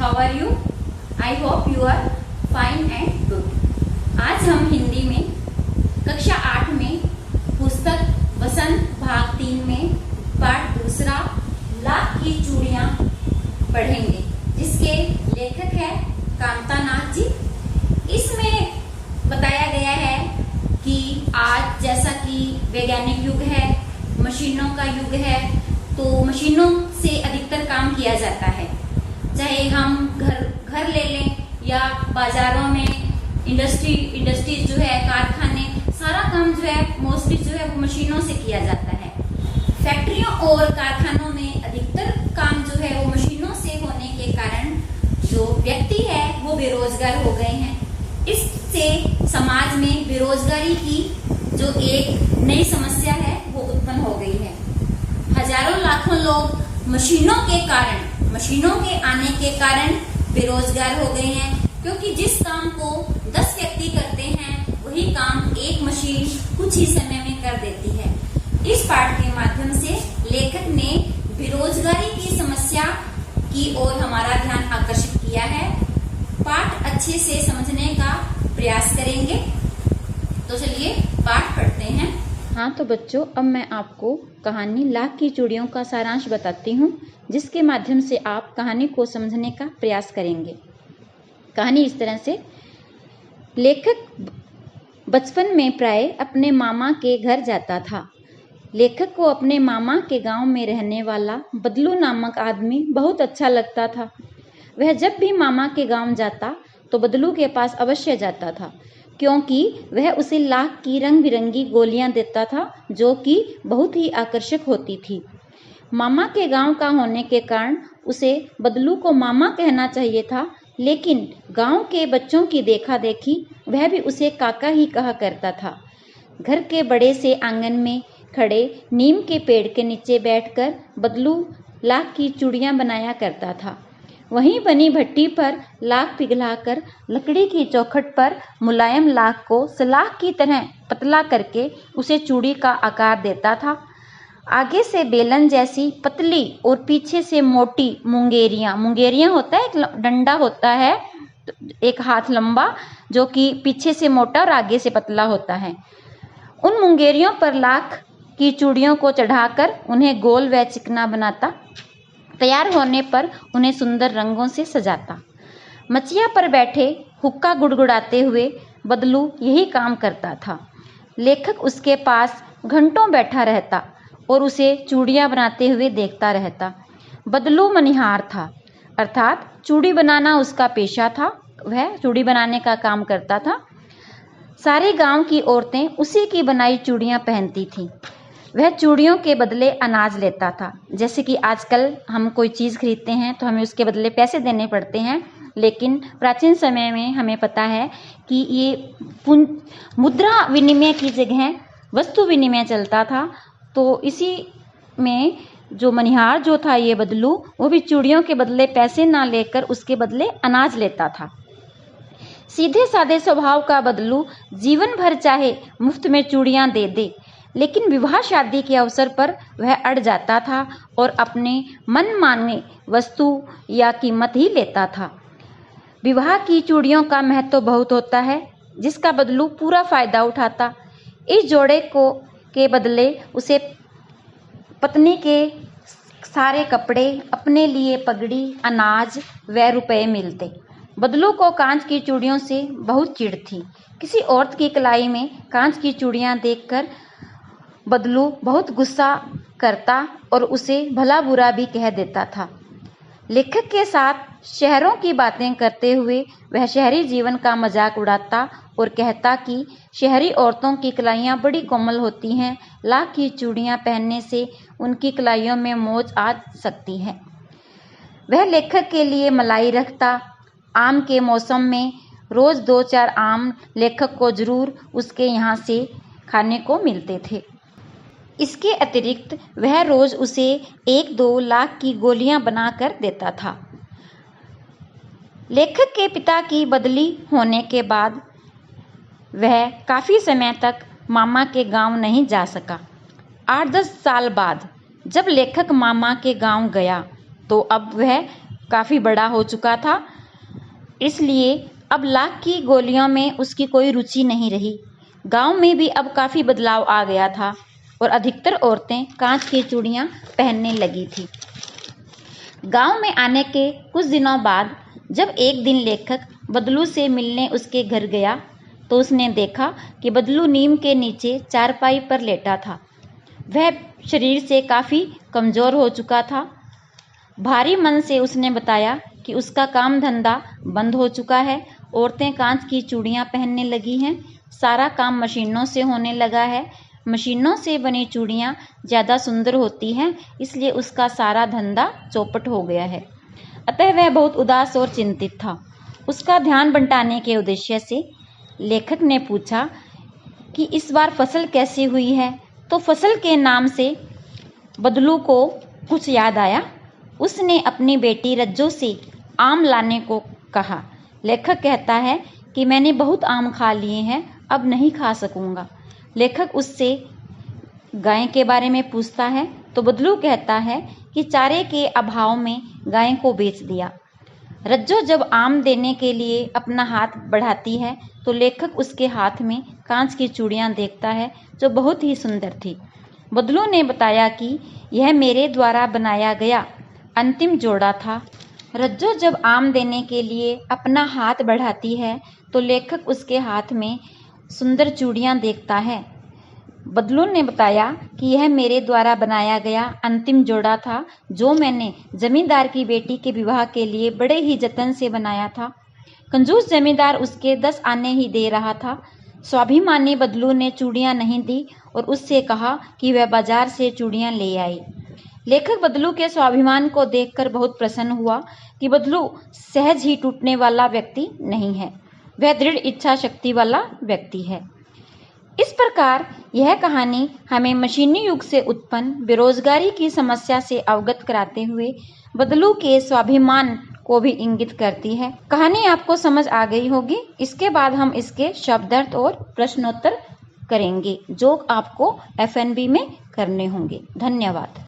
How are you? I hope you are fine and good. आज हम हिंदी में कक्षा 8 में पुस्तक वसंत भाग 3 में पाठ दूसरा लाख की चूड़ियां पढ़ेंगे, जिसके लेखक है कांता नाथ जी। इसमें बताया गया है कि आज जैसा कि वैज्ञानिक युग है, मशीनों का युग है, तो मशीनों से अधिकतर काम किया जाता है। चाहे हम घर ले लें या बाजारों में इंडस्ट्रीज जो है, कारखाने, सारा काम जो है मोस्टली जो है वो मशीनों से किया जाता है। फैक्ट्रियों और कारखानों में अधिकतर काम जो है वो मशीनों से होने के कारण जो व्यक्ति है वो बेरोजगार हो गए हैं। इससे समाज में बेरोजगारी की जो एक नई समस्या है वो उत्पन्न हो गई है। हजारों लाखों लोग मशीनों के आने के कारण बेरोजगार हो गए हैं, क्योंकि जिस काम को 10 व्यक्ति करते हैं वही काम एक मशीन कुछ ही समय में कर देती है। इस पाठ के माध्यम से लेखक ने बेरोजगारी की समस्या की ओर हमारा ध्यान आकर्षित किया है। पाठ अच्छे से समझने का प्रयास करेंगे। तो चलिए पाठ पढ़ते हैं। हाँ तो बच्चों, अब मैं आपको कहानी लाख की चूड़ियों का सारांश बताती हूँ, जिसके माध्यम से आप कहानी को समझने का प्रयास करेंगे। कहानी इस तरह से, लेखक बचपन में प्राय अपने मामा के घर जाता था। लेखक को अपने मामा के गांव में रहने वाला बदलू नामक आदमी बहुत अच्छा लगता था। वह जब भी मामा के गांव जाता तो बदलू के पास अवश्य जाता था, क्योंकि वह उसे लाख की रंग बिरंगी गोलियां देता था, जो कि बहुत ही आकर्षक होती थी। मामा के गांव का होने के कारण उसे बदलू को मामा कहना चाहिए था, लेकिन गांव के बच्चों की देखा देखी वह भी उसे काका ही कहा करता था। घर के बड़े से आंगन में खड़े नीम के पेड़ के नीचे बैठकर बदलू लाख की चूड़ियां बनाया करता था। वहीं बनी भट्टी पर लाख पिघलाकर लकड़ी की चौखट पर मुलायम लाख को सलाख की तरह पतला करके उसे चूड़ी का आकार देता था। आगे से बेलन जैसी पतली और पीछे से मोटी मुंगेरियां होता है, एक डंडा होता है एक हाथ लंबा, जो कि पीछे से मोटा और आगे से पतला होता है। उन मुंगेरियों पर लाख की चूड़ियों को चढ़ाकर उन्हें गोल व चिकना बनाता। तैयार होने पर उन्हें सुंदर रंगों से सजाता। मचिया पर बैठे हुक्का गुड़गुड़ाते हुए बदलू यही काम करता था। लेखक उसके पास घंटों बैठा रहता और उसे चूड़ियां बनाते हुए देखता रहता। बदलू मनिहार था, अर्थात चूड़ी बनाना उसका पेशा था। वह चूड़ी बनाने का काम करता था। सारे गांव की औरतें उसी की बनाई चूड़ियां पहनती थीं। वह चूड़ियों के बदले अनाज लेता था। जैसे कि आजकल हम कोई चीज़ खरीदते हैं तो हमें उसके बदले पैसे देने पड़ते हैं, लेकिन प्राचीन समय में हमें पता है कि ये मुद्रा विनिमय की जगह वस्तु विनिमय चलता था। तो इसी में जो मनिहार जो था ये बदलू, वो भी चूड़ियों के बदले पैसे ना लेकर उसके बदले अनाज लेता था। सीधे साधे स्वभाव का बदलू जीवन भर चाहे मुफ्त में चूड़ियां दे दे, लेकिन विवाह शादी के अवसर पर वह अड़ जाता था और अपने मन माने वस्तु या कीमत ही लेता था। विवाह की चूड़ियों का महत्व बहुत होता है, जिसका बदलू पूरा फायदा उठाता। इस जोड़े के बदले उसे पत्नी के सारे कपड़े, अपने लिए पगड़ी, अनाज व रुपए मिलते। बदलू को कांच की चूड़ियों से बहुत चिढ़ थी। किसी औरत की कलाई में कांच की चूड़ियां देखकर बदलू बहुत गुस्सा करता और उसे भला बुरा भी कह देता था। लेखक के साथ शहरों की बातें करते हुए वह शहरी जीवन का मजाक उड़ाता और कहता कि शहरी औरतों की कलाइयाँ बड़ी कोमल होती हैं, लाख की चूड़ियाँ पहनने से उनकी कलाइयों में मौज आ सकती है। वह लेखक के लिए मलाई रखता। आम के मौसम में रोज 2-4 आम लेखक को जरूर उसके यहाँ से खाने को मिलते थे। इसके अतिरिक्त वह रोज उसे 1-2 लाख की गोलियां बनाकर देता था। लेखक के पिता की बदली होने के बाद वह काफ़ी समय तक मामा के गांव नहीं जा सका। 8-10 साल बाद जब लेखक मामा के गांव गया तो अब वह काफ़ी बड़ा हो चुका था, इसलिए अब लाख की गोलियों में उसकी कोई रुचि नहीं रही। गांव में भी अब काफ़ी बदलाव आ गया था और अधिकतर औरतें कांच की चूड़ियां पहनने लगी थी। गांव में आने के कुछ दिनों बाद जब एक दिन लेखक बदलू से मिलने उसके घर गया तो उसने देखा कि बदलू नीम के नीचे चारपाई पर लेटा था। वह शरीर से काफ़ी कमज़ोर हो चुका था। भारी मन से उसने बताया कि उसका काम धंधा बंद हो चुका है, औरतें कांच की चूड़ियां पहनने लगी हैं, सारा काम मशीनों से होने लगा है, मशीनों से बनी चूड़ियां ज़्यादा सुंदर होती हैं, इसलिए उसका सारा धंधा चौपट हो गया है। अतः वह बहुत उदास और चिंतित था। उसका ध्यान बंटाने के उद्देश्य से लेखक ने पूछा कि इस बार फसल कैसी हुई है, तो फसल के नाम से बदलू को कुछ याद आया। उसने अपनी बेटी रज्जो से आम लाने को कहा। लेखक कहता है कि मैंने बहुत आम खा लिए हैं, अब नहीं खा सकूंगा। लेखक उससे गाय के बारे में पूछता है तो बदलू कहता है कि चारे के अभाव में गाय को बेच दिया। रज्जो जब आम देने के लिए अपना हाथ बढ़ाती है तो लेखक उसके हाथ में कांच की चूड़ियां देखता है जो बहुत ही सुंदर थी। बदलू ने बताया कि यह मेरे द्वारा बनाया गया अंतिम जोड़ा था। रज्जो जब आम देने के लिए अपना हाथ बढ़ाती है तो लेखक उसके हाथ में सुंदर चूड़ियां देखता है। बदलू ने बताया कि यह मेरे द्वारा बनाया गया अंतिम जोड़ा था जो मैंने जमींदार की बेटी के विवाह के लिए बड़े ही जतन से बनाया था। कंजूस जमींदार उसके 10 आने ही दे रहा था। स्वाभिमानी बदलू ने चूड़ियां नहीं दी और उससे कहा कि वह बाजार से चूड़ियां ले आई। लेखक बदलू के स्वाभिमान को देखकर बहुत प्रसन्न हुआ कि बदलू सहज ही टूटने वाला व्यक्ति नहीं है, वह दृढ़ इच्छा शक्ति वाला व्यक्ति है। इस प्रकार यह कहानी हमें मशीनी युग से उत्पन्न बेरोजगारी की समस्या से अवगत कराते हुए बदलू के स्वाभिमान को भी इंगित करती है। कहानी आपको समझ आ गई होगी। इसके बाद हम इसके शब्दार्थ और प्रश्नोत्तर करेंगे जो आपको FNB में करने होंगे। धन्यवाद।